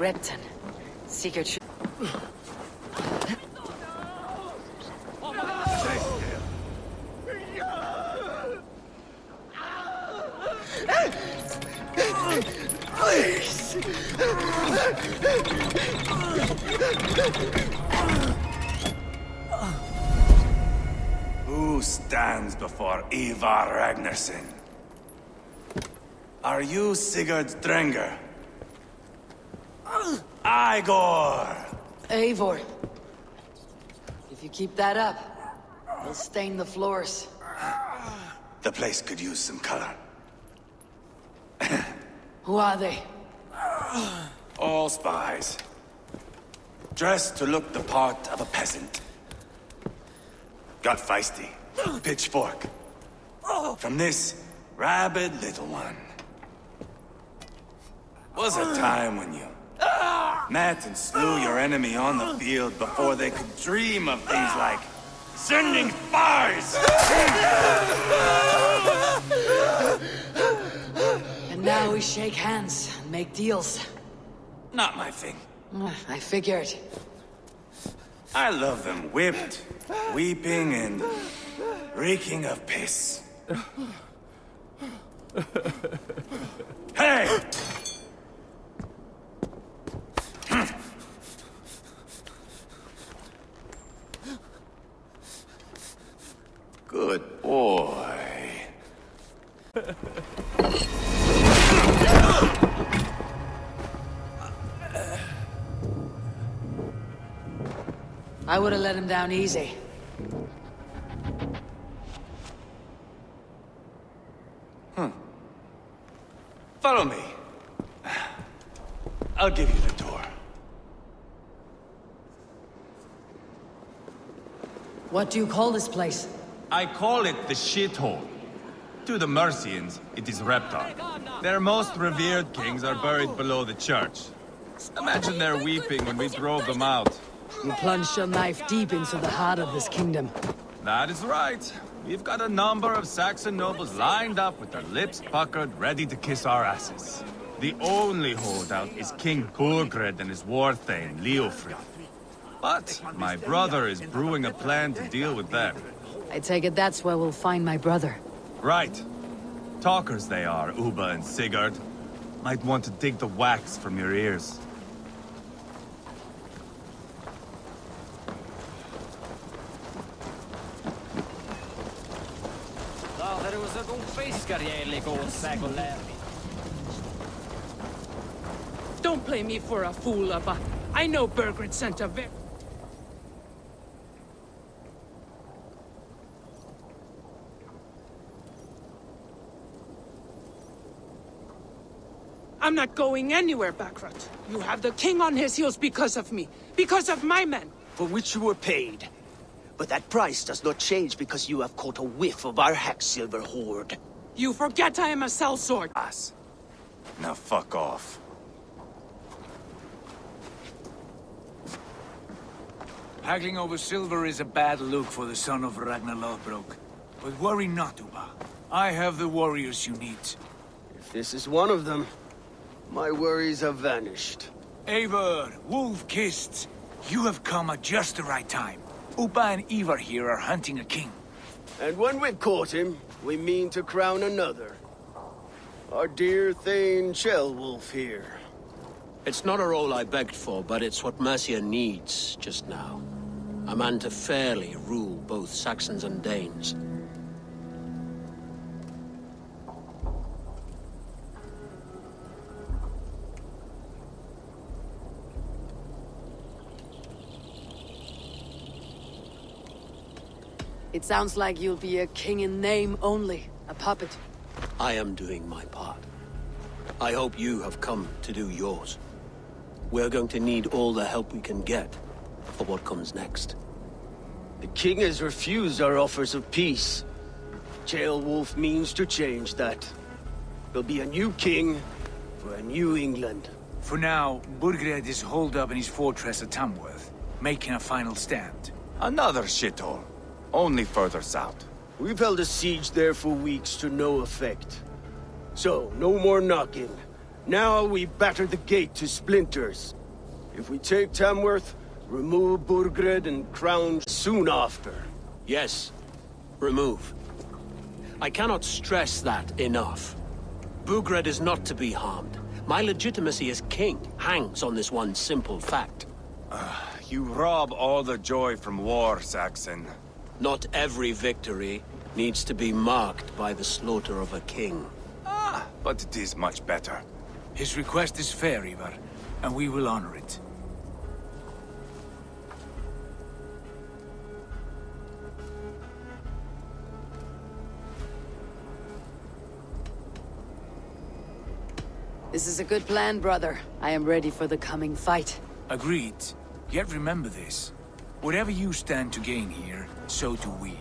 Repton. Sigurd should... Please! Who stands before Ivar Ragnarsson? Are you Sigurd Drenger? Igor! Eivor. If you keep that up, you'll stain the floors. The place could use some color. Who are they? All spies. Dressed to look the part of a peasant. Got feisty. Pitchfork. From this rabid little one. Was a time when you met and slew your enemy on the field before they could dream of things like sending spies! And now we shake hands and make deals. Not my thing. I figured. I love them whipped, weeping, and reeking of piss. Hey! Good boy. I would have let him down easy. Follow me. I'll give you the tour. What do you call this place? I call it the shithole. To the Mercians, it is Reptar. Their most revered kings are buried below the church. Imagine their weeping when we drove them out. You plunged your knife deep into the heart of this kingdom. That is right. We've got a number of Saxon nobles lined up with their lips puckered, ready to kiss our asses. The only holdout is King Burgred and his war thane, Leofrid. But my brother is brewing a plan to deal with them. I take it that's where we'll find my brother. Right. Talkers they are, Uba and Sigurd. Might want to dig the wax from your ears. Don't play me for a fool, Abba. I know Burgred sent a I'm not going anywhere, Backrot. You have the king on his heels because of me. Because of my men. For which you were paid. But that price does not change because you have caught a whiff of our Hacksilver hoard. You forget I am a sellsword. Us. Now fuck off. Haggling over silver is a bad look for the son of Ragnar Lothbrok. But worry not, Uba. I have the warriors you need. If this is one of them, my worries have vanished. Eivor, Wolf-Kissed, you have come at just the right time. Uba and Ivar here are hunting a king. And when we've caught him, we mean to crown another. Our dear Thane Shellwolf here. It's not a role I begged for, but it's what Mercia needs just now. A man to fairly rule both Saxons and Danes. It sounds like you'll be a king in name only, a puppet. I am doing my part. I hope you have come to do yours. We're going to need all the help we can get for what comes next. The king has refused our offers of peace. Ceolwulf means to change that. There'll be a new king for a new England. For now, Burgred is holed up in his fortress at Tamworth, making a final stand. Another shithole. Only further south. We've held a siege there for weeks to no effect. So, no more knocking. Now we batter the gate to splinters. If we take Tamworth, remove Burgred and crown soon after. Yes, remove. I cannot stress that enough. Bugred is not to be harmed. My legitimacy as king hangs on this one simple fact. You rob all the joy from war, Saxon. Not every victory needs to be marked by the slaughter of a king. But it is much better. His request is fair, Ivar, and we will honor it. This is a good plan, brother. I am ready for the coming fight. Agreed. Yet remember this. Whatever you stand to gain here, so do we.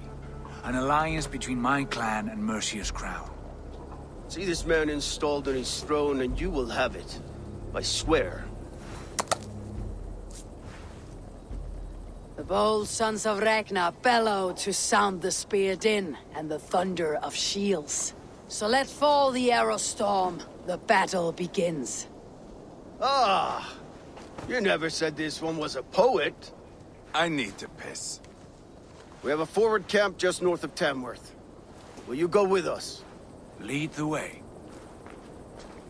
An alliance between my clan and Mercia's crown. See this man installed on his throne and you will have it. I swear. The bold sons of Ragnar bellow to sound the spear din and the thunder of shields. So let fall the arrow storm. The battle begins. Ah! You never said this one was a poet. I need to piss. We have a forward camp just north of Tamworth. Will you go with us? Lead the way.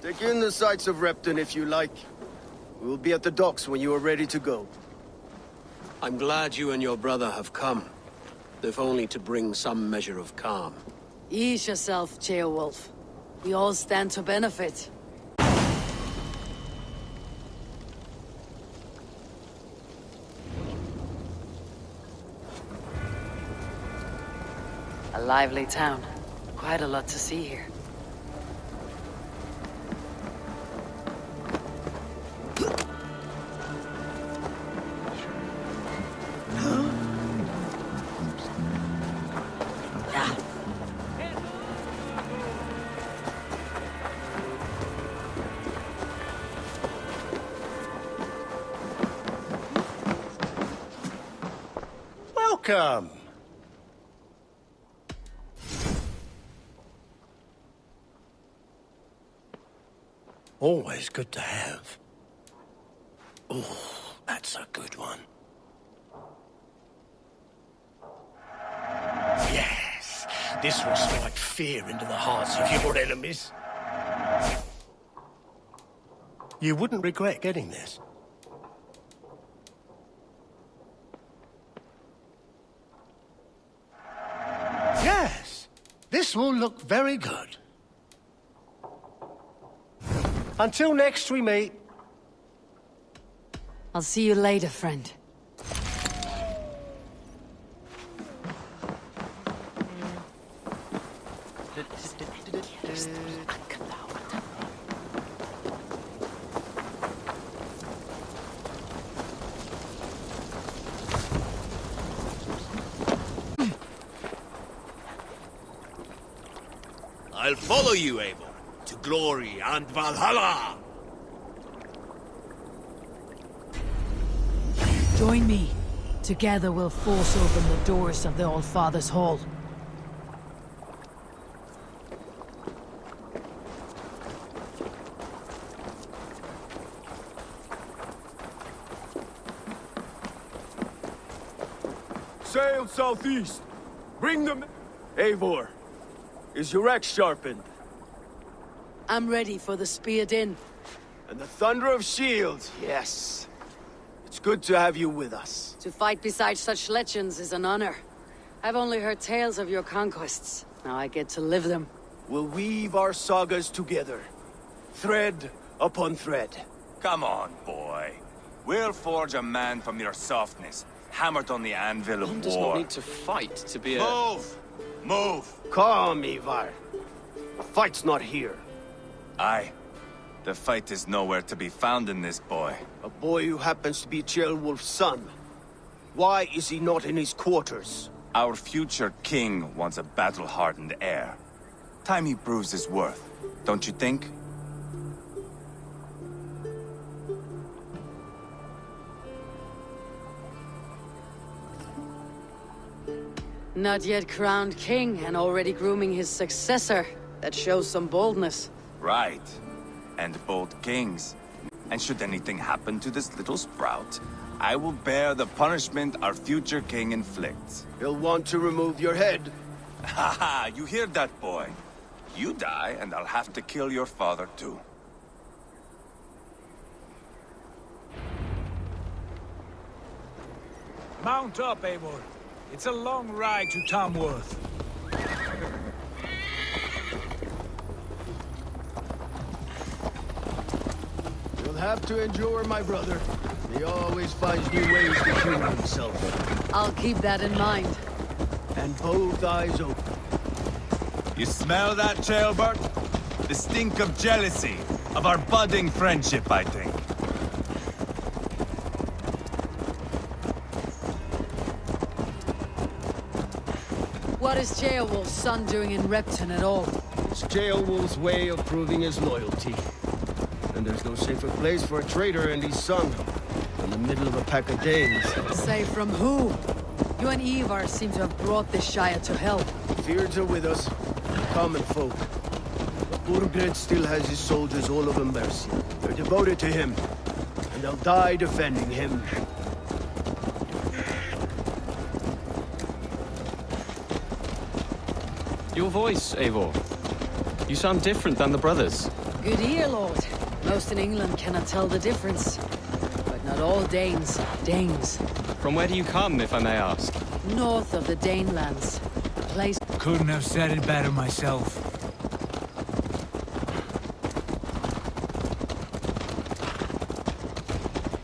Take in the sights of Repton if you like. We will be at the docks when you are ready to go. I'm glad you and your brother have come, if only to bring some measure of calm. Ease yourself, Ceolwulf. We all stand to benefit. A lively town. Quite a lot to see here. Welcome. Always good to have. Oh, that's a good one. Yes, this will strike fear into the hearts of your enemies. You wouldn't regret getting this. Yes, this will look very good. Until next we meet. I'll see you later, friend. I'll follow you, Eivor, to glory and Valhalla! Join me. Together we'll force open the doors of the All-Father's Hall. Sail southeast! Bring them... Eivor, is your axe sharpened? I'm ready for the spear din. And the thunder of shields, yes. It's good to have you with us. To fight beside such legends is an honor. I've only heard tales of your conquests. Now I get to live them. We'll weave our sagas together. Thread upon thread. Come on, boy. We'll forge a man from your softness, hammered on the anvil of One war. does not need to fight to be a... Move! Move! Calm, Ivar. The fight's not here. Aye. The fight is nowhere to be found in this boy. A boy who happens to be Ceolwulf's son. Why is he not in his quarters? Our future king wants a battle-hardened heir. Time he proves his worth, don't you think? Not yet crowned king and already grooming his successor. That shows some boldness. Right. and bold kings. And should anything happen to this little sprout, I will bear the punishment our future king inflicts. He'll want to remove your head. Haha, you hear that, boy? You die, and I'll have to kill your father, too. Mount up, Eivor. It's a long ride to Tamworth. You'll have to endure, my brother. He always finds new ways to humor himself. I'll keep that in mind. And both eyes open. You smell that, Ceolbert? The stink of jealousy, of our budding friendship, I think. What is Ceolwulf's son doing in Repton at all? It's Ceolwulf's way of proving his loyalty. And there's no safer place for a traitor and his son in the middle of a pack of Danes. Say from who? You and Ivar seem to have brought this Shire to hell. Fears are with us, common folk. But Burgred still has his soldiers all over Mercia. They're devoted to him, and they'll die defending him. Your voice, Eivor. You sound different than the brothers. Good ear, Lord. Most in England cannot tell the difference. But not all Danes are Danes. From where do you come, if I may ask? North of the Danelands. A place... Couldn't have said it better myself.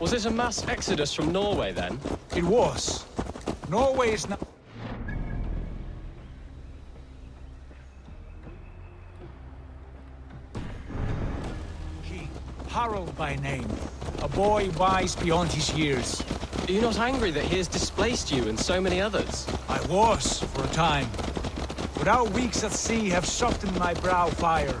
Was it a mass exodus from Norway, then? It was. Norway is not... King Harald by name. A boy wise beyond his years. Are you not angry that he has displaced you and so many others? I was, for a time. But our weeks at sea have softened my brow fire.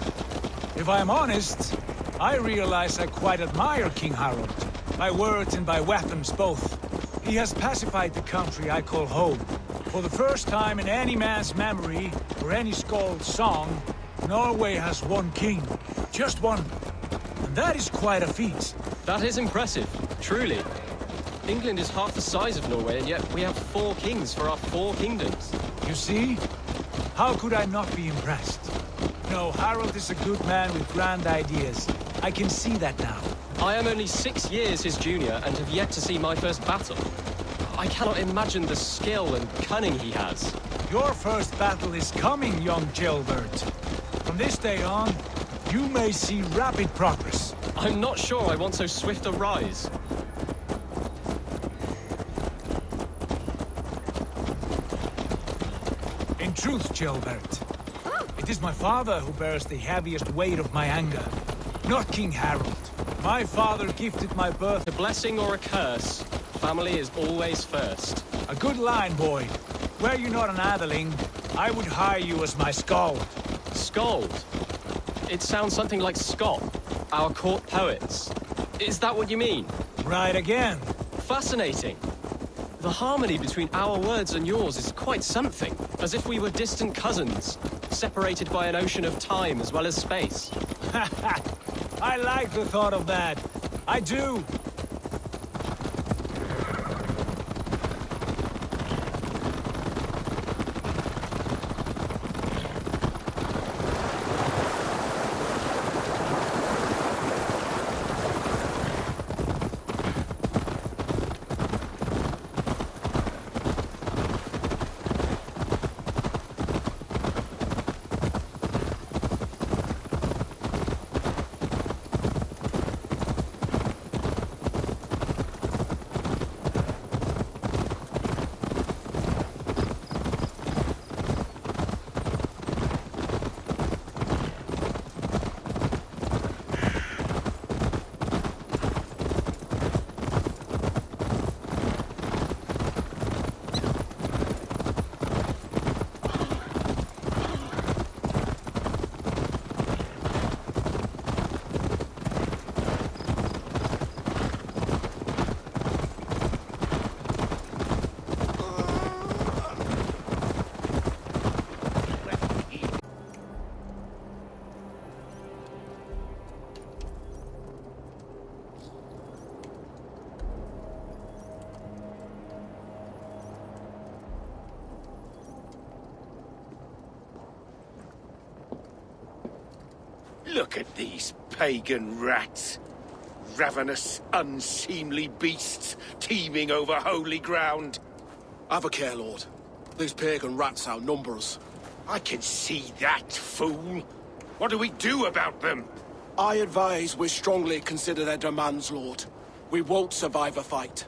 If I'm honest, I realize I quite admire King Harald. By words and by weapons, both. He has pacified the country I call home. For the first time in any man's memory, or any skald's song, Norway has one king. Just one. And that is quite a feat. That is impressive, truly. England is half the size of Norway, and yet we have 4 kings for our 4 kingdoms. You see? How could I not be impressed? No, Harald is a good man with grand ideas. I can see that now. I am only 6 years his junior and have yet to see my first battle. I cannot imagine the skill and cunning he has. Your first battle is coming, young Ceolbert. From this day on, you may see rapid progress. I'm not sure I want so swift a rise. In truth, Ceolbert, it is my father who bears the heaviest weight of my anger, not King Harald. My father gifted my birth. A blessing or a curse, family is always first. A good line, boy. Were you not an atheling, I would hire you as my skald. Skald? It sounds something like Scott, our court poets. Is that what you mean? Right again. Fascinating. The harmony between our words and yours is quite something. As if we were distant cousins, separated by an ocean of time as well as space. I like the thought of that. I do. Look at these pagan rats. Ravenous, unseemly beasts teeming over holy ground. Have a care, Lord. These pagan rats outnumber us. I can see that, fool. What do we do about them? I advise we strongly consider their demands, Lord. We won't survive a fight.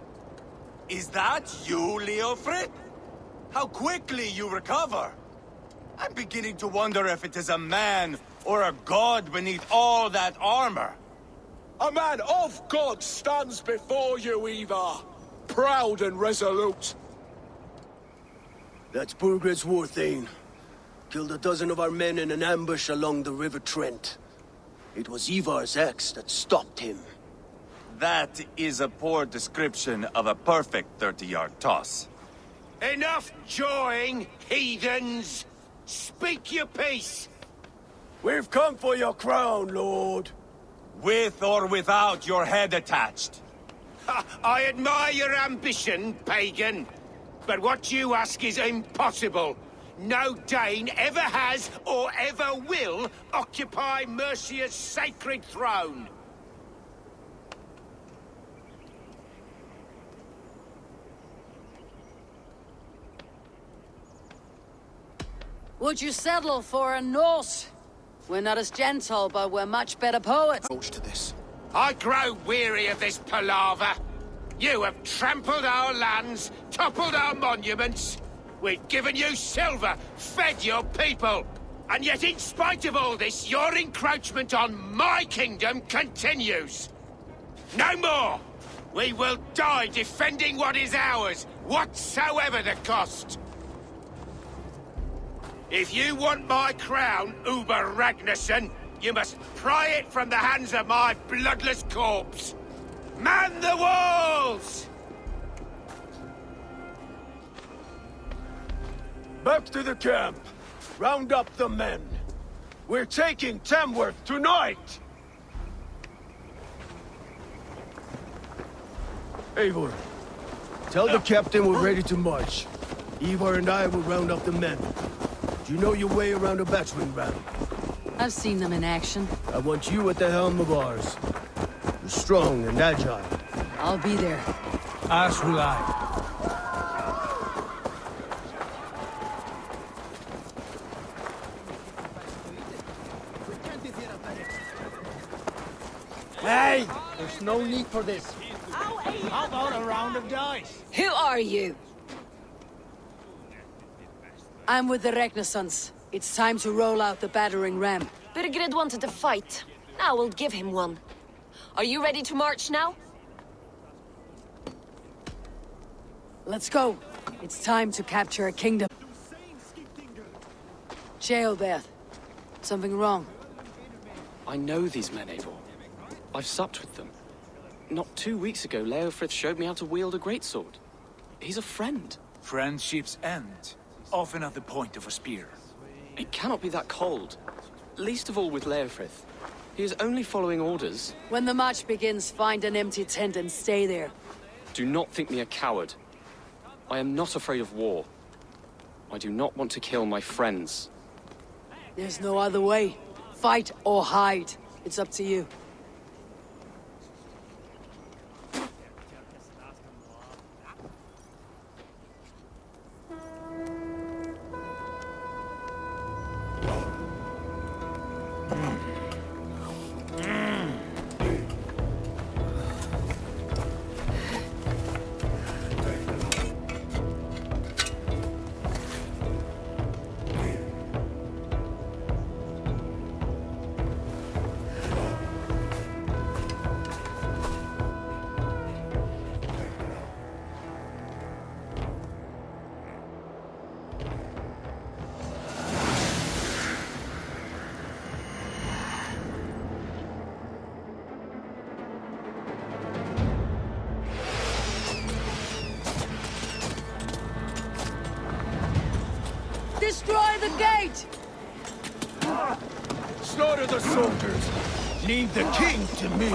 Is that you, Leofrid? How quickly you recover! I'm beginning to wonder if it is a man or a god beneath all that armor. A man of God stands before you, Ivar. Proud and resolute. That's Burgred's war thane. Killed a dozen of our men in an ambush along the River Trent. It was Ivar's axe that stopped him. That is a poor description of a perfect 30-yard toss. Enough jawing, heathens! Speak your piece! We've come for your crown, Lord. With or without your head attached. Ha, I admire your ambition, pagan. But what you ask is impossible. No Dane ever has or ever will occupy Mercia's sacred throne. Would you settle for a Norse? We're not as gentle, but we're much better poets. Approach to this. I grow weary of this palaver. You have trampled our lands, toppled our monuments. We've given you silver, fed your people. And yet in spite of all this, your encroachment on my kingdom continues. No more! We will die defending what is ours, whatsoever the cost. If you want my crown, Uber Ragnarsson, you must pry it from the hands of my bloodless corpse. Man the walls! Back to the camp. Round up the men. We're taking Tamworth tonight! Eivor, tell the captain we're ready to march. Ivar and I will round up the men. Do you know your way around a battering ram? I've seen them in action. I want you at the helm of ours. You're strong and agile. I'll be there. As will I. Hey! There's no need for this. How about a round of dice? Who are you? I'm with the Ragnarsons. It's time to roll out the battering ram. Burgred wanted to fight. Now we'll give him one. Are you ready to march now? Let's go. It's time to capture a kingdom. Jailbeth. Something wrong? I know these men, Eivor. I've supped with them. Not 2 weeks ago, Leofrith showed me how to wield a greatsword. He's a friend. Friendships end, often at the point of a spear. It cannot be that cold. Least of all with Leofrith. He is only following orders. When the march begins, find an empty tent and stay there. Do not think me a coward. I am not afraid of war. I do not want to kill my friends. There's no other way. Fight or hide. It's up to you. Destroy the gate! Slaughter the soldiers. Leave the king to me.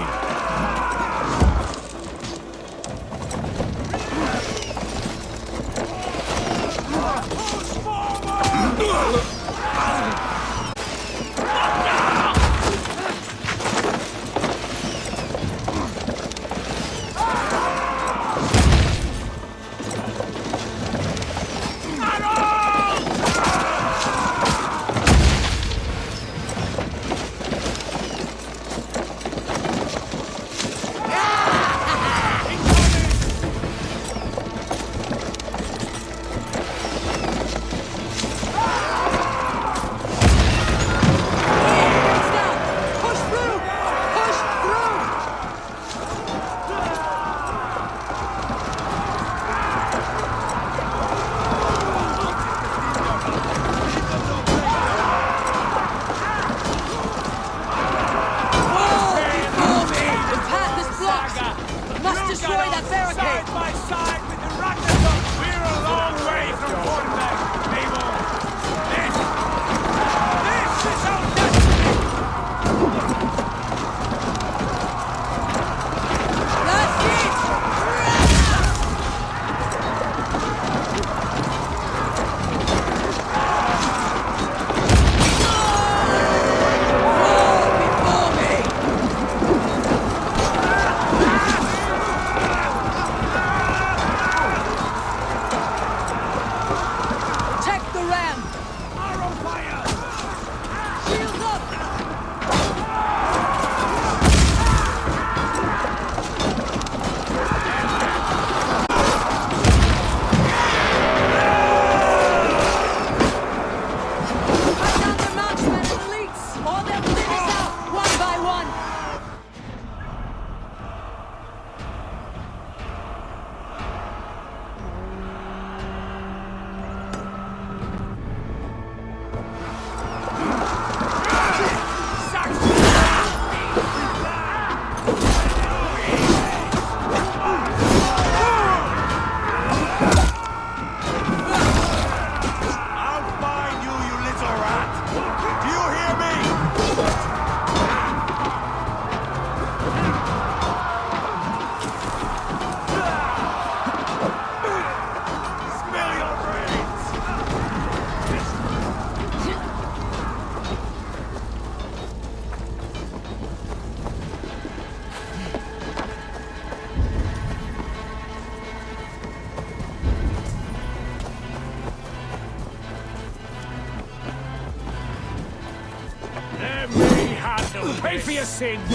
Pay for your sins!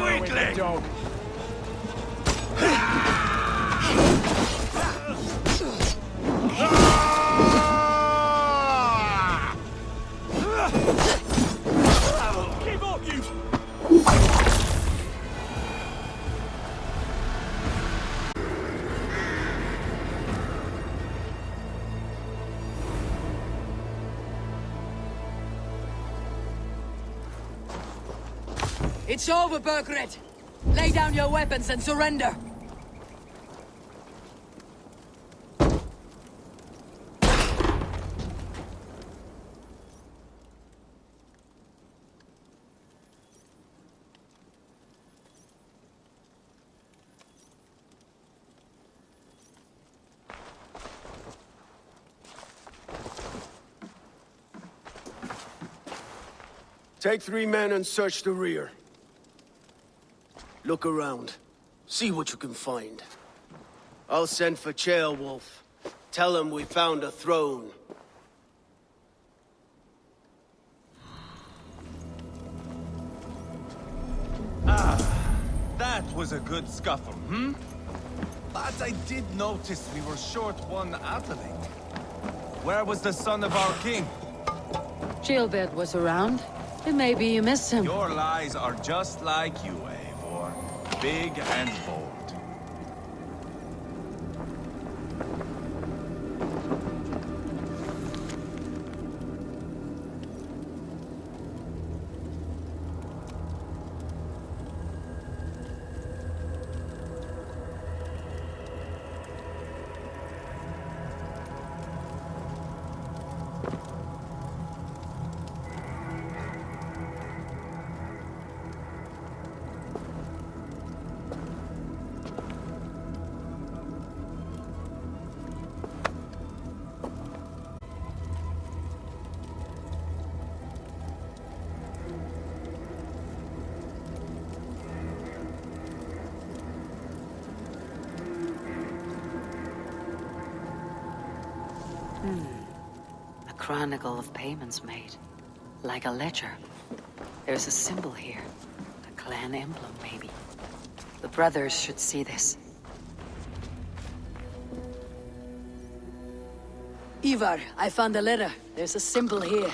Weakling! Dog. Give up, you! It's over, Burgred. Lay down your weapons and surrender. Take 3 men and search the rear. Look around. See what you can find. I'll send for Ceolwulf. Tell him we found a throne. That was a good scuffle, hmm? But I did notice we were short one athlete. Where was the son of our king? Gilbert was around. Maybe you missed him. Your lies are just like you, Eivor. Big and bold. A chronicle of payments made. Like a ledger. There's a symbol here. A clan emblem, maybe. The brothers should see this. Ivar, I found a letter. There's a symbol here.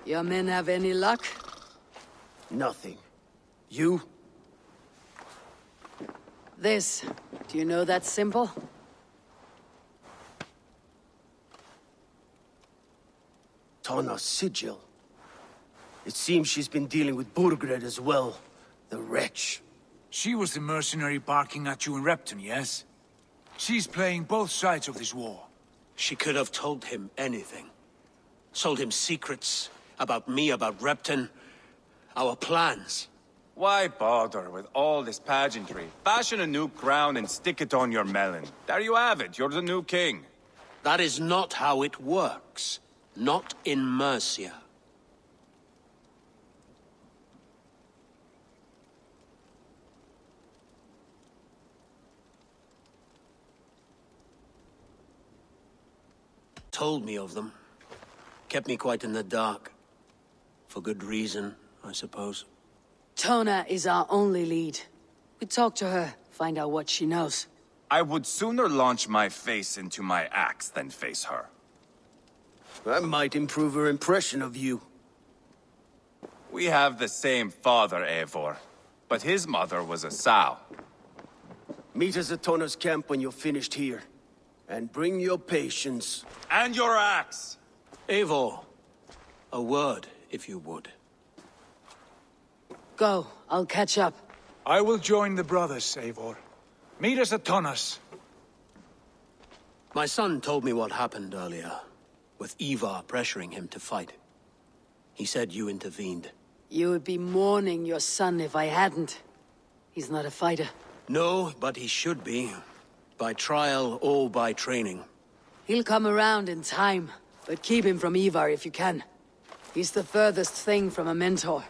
Your men have any luck? Nothing. You? This. Do you know that symbol? Tana's sigil. It seems she's been dealing with Burgred as well. The wretch. She was the mercenary barking at you in Repton, yes? She's playing both sides of this war. She could have told him anything. Sold him secrets about me, about Repton, our plans. Why bother with all this pageantry? Fashion a new crown and stick it on your melon. There you have it, you're the new king. That is not how it works. Not in Mercia. Told me of them. Kept me quite in the dark. For good reason, I suppose. Tona is our only lead. We talk to her, find out what she knows. I would sooner launch my face into my axe than face her. That might improve her impression of you. We have the same father, Eivor. But his mother was a sow. Meet us at Tona's camp when you're finished here. And bring your patience. And your axe! Eivor, a word, if you would. Go, I'll catch up. I will join the brothers, Eivor. Meet us at Tonas. My son told me what happened earlier, with Ivar pressuring him to fight. He said you intervened. You would be mourning your son if I hadn't. He's not a fighter. No, but he should be. By trial or by training. He'll come around in time, but keep him from Ivar if you can. He's the furthest thing from a mentor.